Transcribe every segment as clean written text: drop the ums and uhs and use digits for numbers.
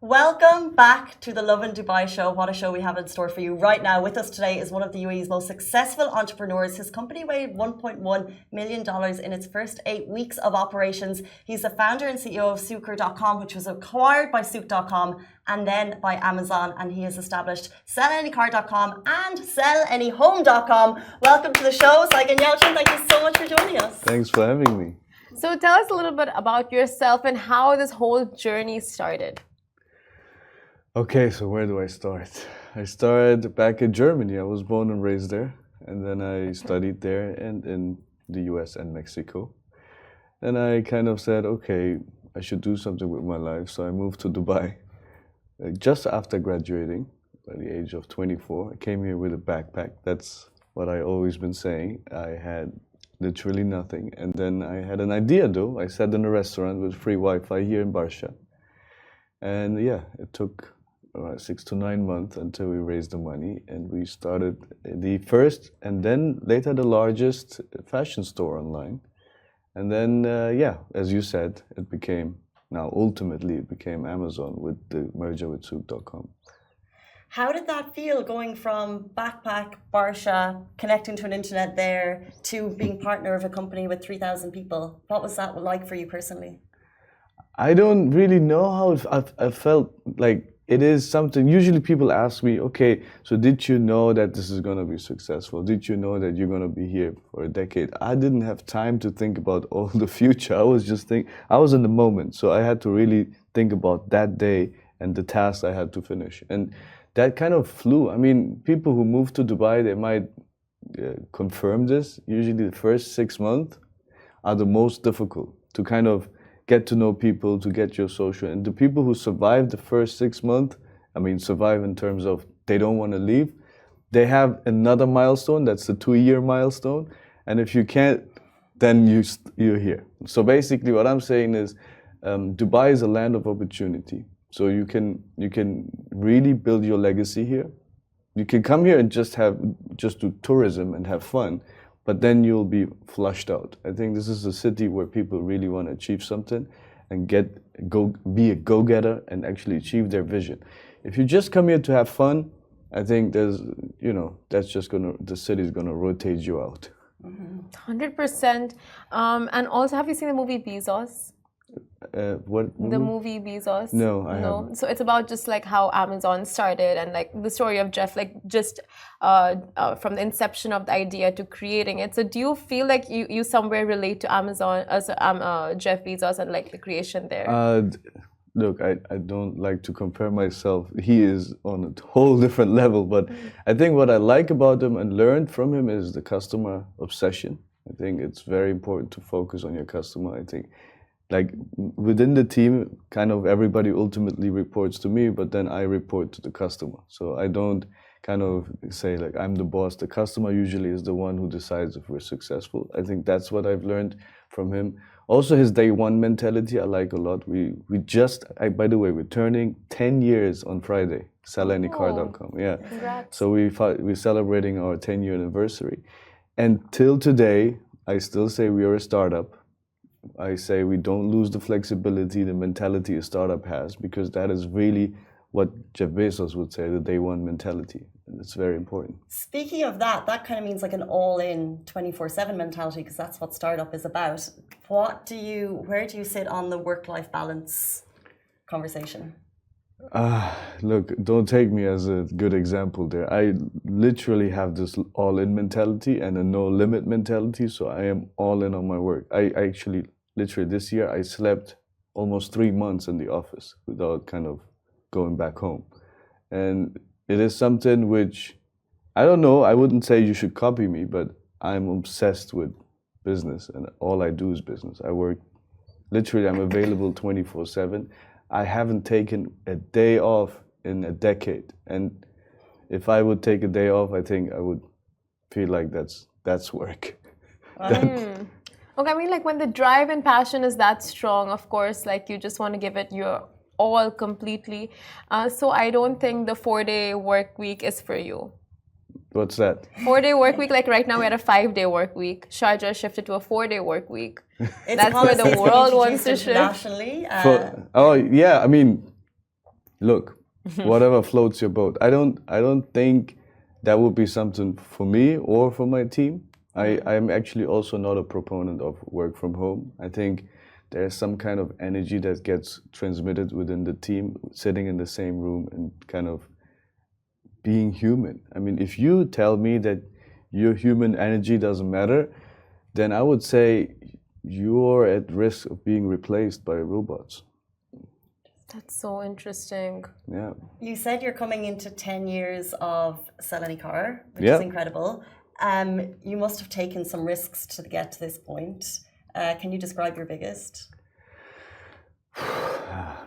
Welcome back to the Lovin Dubai show. What a show we have in store for you right now. With us today is one of the UAE's most successful entrepreneurs. His company made $1.1 million in its first 8 weeks of operations. He's the founder and CEO of Souqer.com, which was acquired by Souq.com and then by Amazon. And he has established SellAnyCar.com and SellAnyHome.com. Welcome to the show, Saygin, Yalcin. Thank you so much for joining us. Thanks for having me. So tell us a little bit about yourself and how this whole journey started. Okay, so where do I start? I started back in Germany. I was born and raised there. And then I studied there and in the US and Mexico. And I kind of said, okay, I should do something with my life. So I moved to Dubai just after graduating by the age of 24. I came here with a backpack. That's what I always been saying. I had literally nothing. And then I had an idea though. I sat in a restaurant with free Wi-Fi here in Barsha. And yeah, it took around 6 to 9 months until we raised the money, and we started the first and then later the largest fashion store online. And then, yeah, as you said, it became, now ultimately it became Amazon with the merger with Souq.com. How did that feel going from backpack, Barsha, connecting to an internet there, to being partner of a company with 3,000 people? What was that like for you personally? I don't really know how I felt like. It is something, usually people ask me, okay, so did you know that this is going to be successful? Did you know that you're going to be here for a decade? I didn't have time to think about all the future. I was just I was in the moment. So I had to really think about that day and the task I had to finish. And that kind of flew. I mean, people who move to Dubai, they might confirm this. Usually the first 6 months are the most difficult to kind of get to know people, to get your social. And the people who survive the first 6 months, I mean, survive in terms of they don't want to leave, they have another milestone, that's the 2-year milestone. And if you can't, then you're here. So basically what I'm saying is, Dubai is a land of opportunity. So you can really build your legacy here. You can come here and just do tourism and have fun, but then you'll be flushed out. I think this is a city where people really want to achieve something and be a go-getter and actually achieve their vision. If you just come here to have fun, I think that's just the city's gonna rotate you out. 100%. And also, have you seen the movie Bezos? What movie? The movie Bezos? No, I haven't. So it's about just like how Amazon started and like the story of Jeff, like just from the inception of the idea to creating it. So do you feel like you somewhere relate to Amazon as Jeff Bezos and like the creation there? Look, I don't like to compare myself. He is on a whole different level, but I think what I like about him and learned from him is the customer obsession. I think it's very important to focus on your customer. I think like within the team, kind of everybody ultimately reports to me, but then I report to the customer. So I don't kind of say like I'm the boss. The customer usually is the one who decides if we're successful. I think that's what I've learned from him. Also, his day one mentality I like a lot. By the way, we're turning 10 years on Friday. SellAnyCar.com. Yeah. Congrats. So we're celebrating our 10-year anniversary. And till today, I still say we are a startup. I say we don't lose the flexibility, the mentality a startup has, because that is really what Jeff Bezos would say, the day one mentality. And it's very important. Speaking of that kind of means like an all-in 24/7 mentality, because that's what startup is about. Where do you sit on the work-life balance conversation? Look, don't take me as a good example there. I literally have this all-in mentality and a no-limit mentality, so I am all in on my work. I actually, literally this year, I slept almost 3 months in the office without kind of going back home. And it is something which, I don't know, I wouldn't say you should copy me, but I'm obsessed with business and all I do is business. I work, literally I'm available 24/7. I haven't taken a day off in a decade. And if I would take a day off, I think I would feel like that's work. Okay, I mean, like when the drive and passion is that strong, of course, like you just want to give it your all completely. So I don't think the 4-day work week is for you. What's that? 4-day work week, like right now we're at a 5-day work week. Sharjah shifted to a 4-day work week. That's where the world wants to shift. Nationally. Oh yeah, I mean, look, whatever floats your boat. I don't think that would be something for me or for my team. I'm actually also not a proponent of work from home. I think there's some kind of energy that gets transmitted within the team, sitting in the same room and kind of being human. I mean, if you tell me that your human energy doesn't matter, then I would say you're at risk of being replaced by robots. That's so interesting. Yeah. You said you're coming into 10 years of Sell Any Car, which Yeah. is incredible. You must have taken some risks to get to this point. Can you describe your biggest?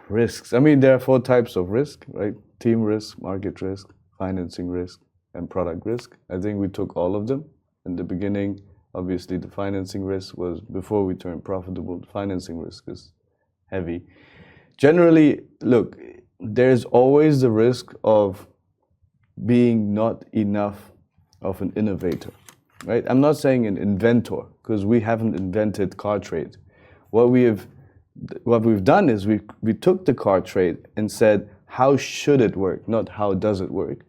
Risks. I mean, there are 4 types of risk, right? Team risk, market risk, financing risk, and product risk. I think we took all of them. In the beginning, obviously, the financing risk was before we turned profitable. The financing risk is heavy. Generally, look, there's always the risk of being not enough of an innovator, right? I'm not saying an inventor, because we haven't invented car trade. What we've done is we took the car trade and said, how should it work, not how does it work,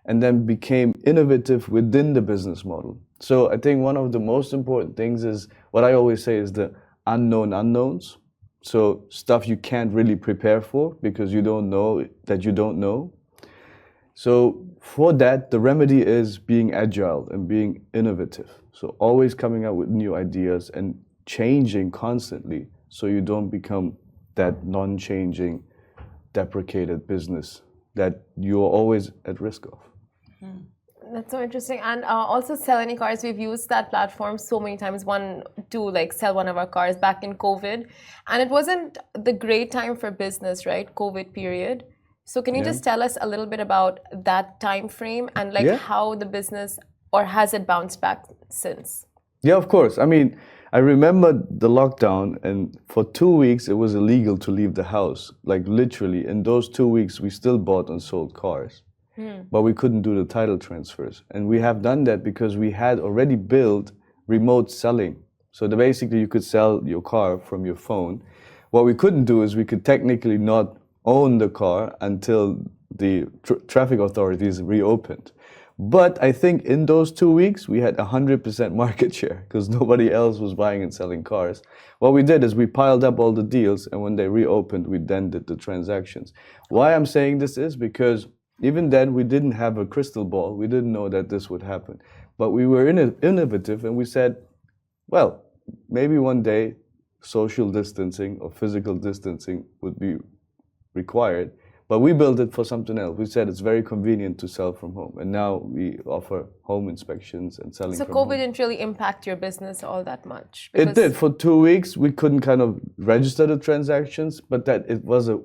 and then became innovative within the business model. So I think one of the most important things is, what I always say is the unknown unknowns. So stuff you can't really prepare for because you don't know that you don't know. So for that, the remedy is being agile and being innovative. So always coming up with new ideas and changing constantly so you don't become that non-changing, deprecated business that you're always at risk of. That's so interesting. And also Sell Any Cars, we've used that platform so many times, to like sell one of our cars back in COVID. And it wasn't the great time for business, right? COVID period. So can you just tell us a little bit about that time frame and like how the business, or has it bounced back since? Yeah, of course. I mean, I remember the lockdown, and for 2 weeks it was illegal to leave the house. Like literally, in those 2 weeks we still bought and sold cars. But we couldn't do the title transfers. And we have done that because we had already built remote selling. So basically you could sell your car from your phone. What we couldn't do is we could technically not own the car until the traffic authorities reopened. But I think in those 2 weeks we had 100% market share because nobody else was buying and selling cars. What we did is we piled up all the deals, and when they reopened, we then did the transactions. Why I'm saying this is because even then, we didn't have a crystal ball. We didn't know that this would happen. But we were innovative, and we said, well, maybe one day social distancing or physical distancing would be required. But we built it for something else. We said it's very convenient to sell from home. And now we offer home inspections and selling from home. So COVID didn't really impact your business all that much? It did. For 2 weeks, we couldn't kind of register the transactions, but that it was a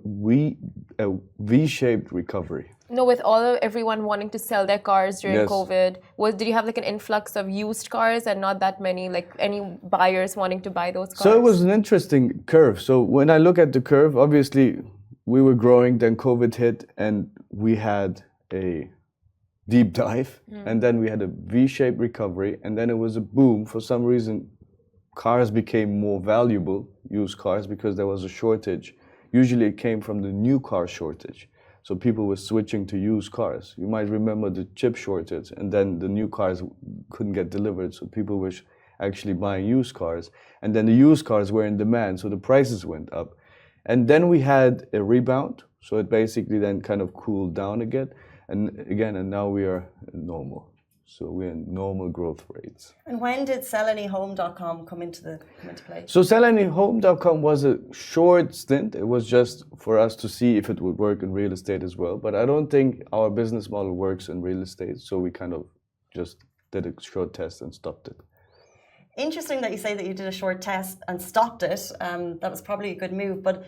V-shaped recovery. No, with everyone wanting to sell their cars during COVID, did you have like an influx of used cars and not that many, like any buyers wanting to buy those cars? So it was an interesting curve. So when I look at the curve, obviously we were growing, then COVID hit, and we had a deep dive, and then we had a V-shaped recovery, and then it was a boom. For some reason, cars became more valuable, used cars, because there was a shortage. Usually it came from the new car shortage. So people were switching to used cars. You might remember the chip shortage, and then the new cars couldn't get delivered, so people were actually buying used cars. And then the used cars were in demand, so the prices went up. And then we had a rebound, so it basically then kind of cooled down again. And now we are normal. So we're in normal growth rates. And when did sellanyhome.com come into play? So sellanyhome.com was a short stint. It was just for us to see if it would work in real estate as well. But I don't think our business model works in real estate. So we kind of just did a short test and stopped it. Interesting that you say that you did a short test and stopped it. That was probably a good move. But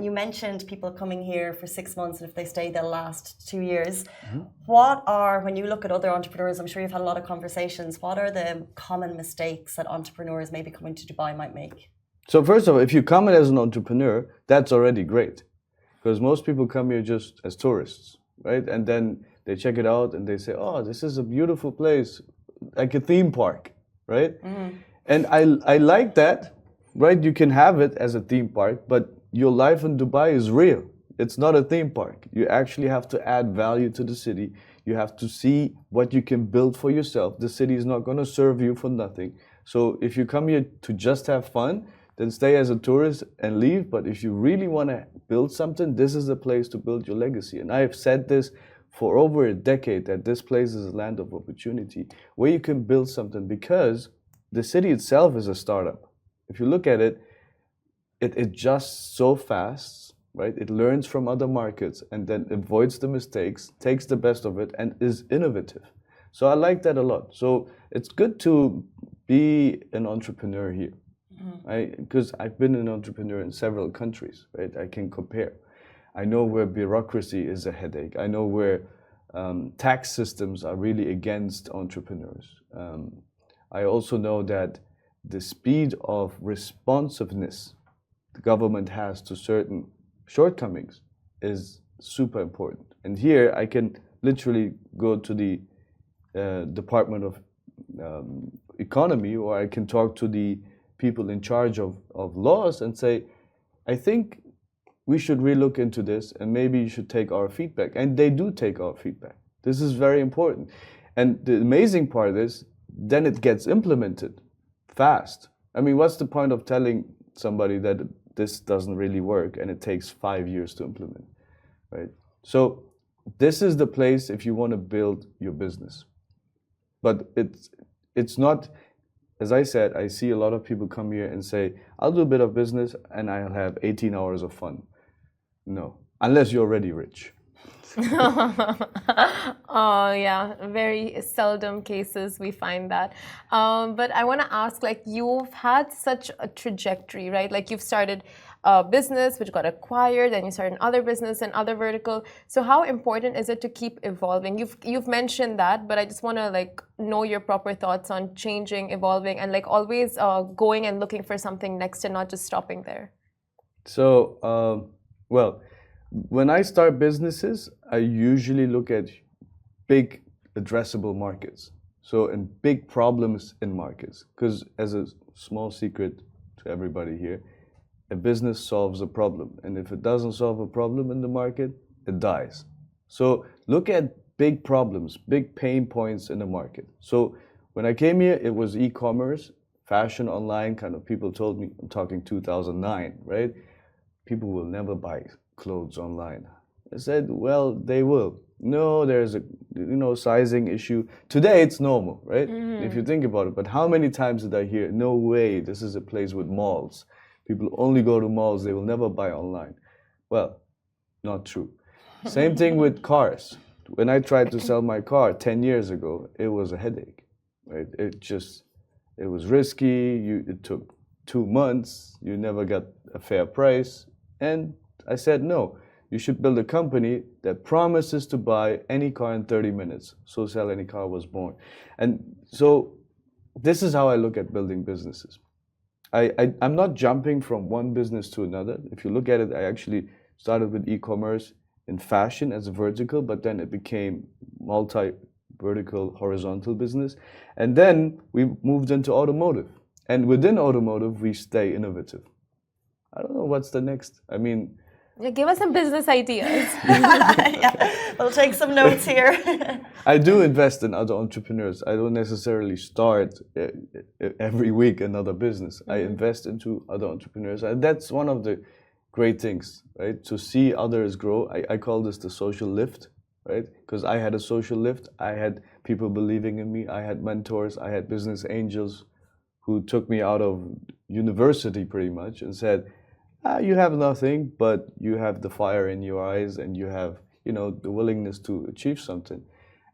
you mentioned people coming here for 6 months, and if they stay, they'll last 2 years. When you look at other entrepreneurs, I'm sure you've had a lot of conversations, what are the common mistakes that entrepreneurs maybe coming to Dubai might make? So first of all, if you come in as an entrepreneur, that's already great. Because most people come here just as tourists, right? And then they check it out and they say, oh, this is a beautiful place, like a theme park, right? And I like that, right? You can have it as a theme park, but your life in Dubai is real. It's not a theme park. You actually have to add value to the city. You have to see what you can build for yourself. The city is not going to serve you for nothing. So if you come here to just have fun, then stay as a tourist and leave. But if you really want to build something, this is the place to build your legacy. And I have said this for over a decade, that this place is a land of opportunity where you can build something, because the city itself is a startup. If you look at it, it adjusts so fast, right? It learns from other markets and then avoids the mistakes, takes the best of it, and is innovative. So I like that a lot. So it's good to be an entrepreneur here, because I've been an entrepreneur in several countries, right? I can compare. I know where bureaucracy is a headache. I know where tax systems are really against entrepreneurs. I also know that the speed of responsiveness the government has to certain shortcomings is super important. And here I can literally go to the Department of Economy, or I can talk to the people in charge of laws and say, I think we should relook into this and maybe you should take our feedback. And they do take our feedback. This is very important. And the amazing part is, then it gets implemented fast. I mean, what's the point of telling somebody that this doesn't really work and it takes 5 years to implement, right? So this is the place if you want to build your business. But it's not, as I said, I see a lot of people come here and say, I'll do a bit of business and I'll have 18 hours of fun. No, unless you're already rich. Oh yeah, very seldom cases we find that. But I want to ask, like, you've had such a trajectory, right? Like, you've started a business which got acquired, then you started another business and other vertical. So how important is it to keep evolving? You've mentioned that, but I just want to like know your proper thoughts on changing, evolving, and like always going and looking for something next and not just stopping there. So, well, when I start businesses, I usually look at big addressable markets. So, and big problems in markets. Because as a small secret to everybody here, a business solves a problem. And if it doesn't solve a problem in the market, it dies. So look at big problems, big pain points in the market. So when I came here, it was e-commerce, fashion online, kind of people told me, I'm talking 2009, right? People will never buy clothes online. I said, well, they will. No, there's a sizing issue. Today it's normal, right? If you think about it. But how many times did I hear, no way, this is a place with malls. People only go to malls, they will never buy online. Well, not true. Same thing with cars. When I tried to sell my car 10 years ago, it was a headache, right? It was risky, it took 2 months, you never got a fair price. And I said, no, you should build a company that promises to buy any car in 30 minutes. So Sell Any Car was born. And so this is how I look at building businesses. I'm not jumping from one business to another. If you look at it, I actually started with e-commerce in fashion as a vertical, but then it became multi-vertical, horizontal business. And then we moved into automotive. And within automotive, we stay innovative. I don't know what's the next. I mean, yeah, give us some business ideas. Yeah, we'll take some notes here. I do invest in other entrepreneurs. I don't necessarily start every week another business. I invest into other entrepreneurs. And that's one of the great things, right? To see others grow. I call this the social lift, right? Because I had a social lift. I had people believing in me. I had mentors. I had business angels who took me out of university pretty much and said, you have nothing, but you have the fire in your eyes and you have, the willingness to achieve something.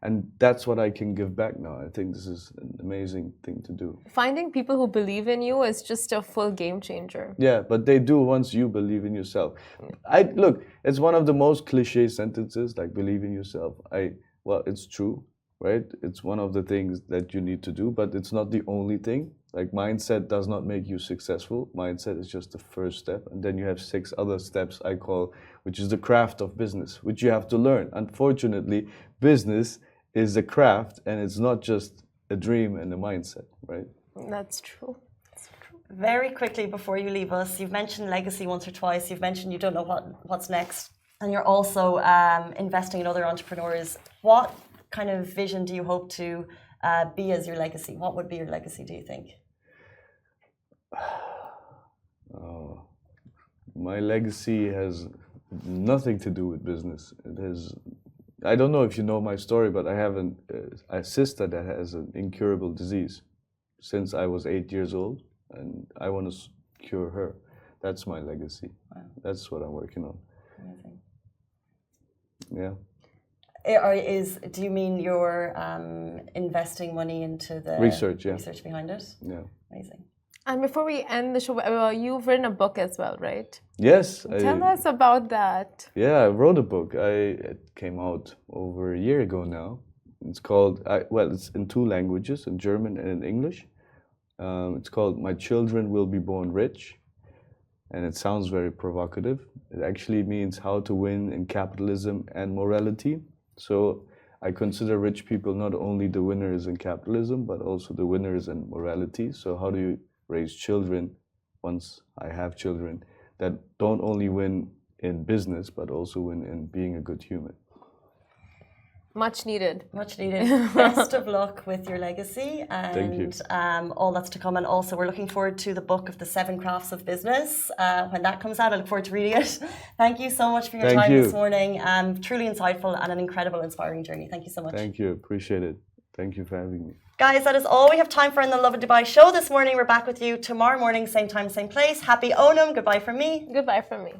And that's what I can give back now. I think this is an amazing thing to do. Finding people who believe in you is just a full game changer. Yeah, but they do once you believe in yourself. Look, it's one of the most cliche sentences, like believe in yourself. Well, it's true, right? It's one of the things that you need to do, but it's not the only thing. Like mindset does not make you successful. Mindset is just the first step. And then you have 6 other steps I call, which is the craft of business, which you have to learn. Unfortunately, business is a craft and it's not just a dream and a mindset, right? That's true. Very quickly before you leave us, you've mentioned legacy once or twice. You've mentioned you don't know what's next. And you're also investing in other entrepreneurs. What kind of vision do you hope to be as your legacy? What would be your legacy, do you think? My legacy has nothing to do with business. It has. I don't know if you know my story, but I have a sister that has an incurable disease since I was 8 years old, and I want to cure her. That's my legacy. Wow. That's what I'm working on. Amazing. Yeah. Do you mean you're investing money into the research? Yeah. Research behind it. Yeah. Amazing. And before we end the show, you've written a book as well, right? Yes. Tell us about that. Yeah, I wrote a book. It came out over a year ago now. It's called, it's in 2 languages, in German and in English. It's called My Children Will Be Born Rich. And it sounds very provocative. It actually means how to win in capitalism and morality. So I consider rich people not only the winners in capitalism, but also the winners in morality. So how do you raise children, once I have children, that don't only win in business, but also win in being a good human? Much needed. Much needed. Best of luck with your legacy and Thank you. All that's to come. And also, we're looking forward to the book of the 7 crafts of business. When that comes out, I look forward to reading it. Thank you so much for your time this morning. Truly insightful and an incredible, inspiring journey. Thank you so much. Thank you. Appreciate it. Thank you for having me. Guys, that is all we have time for in the Lovin Dubai show this morning. We're back with you tomorrow morning, same time, same place. Happy Onam. Goodbye from me. Goodbye from me.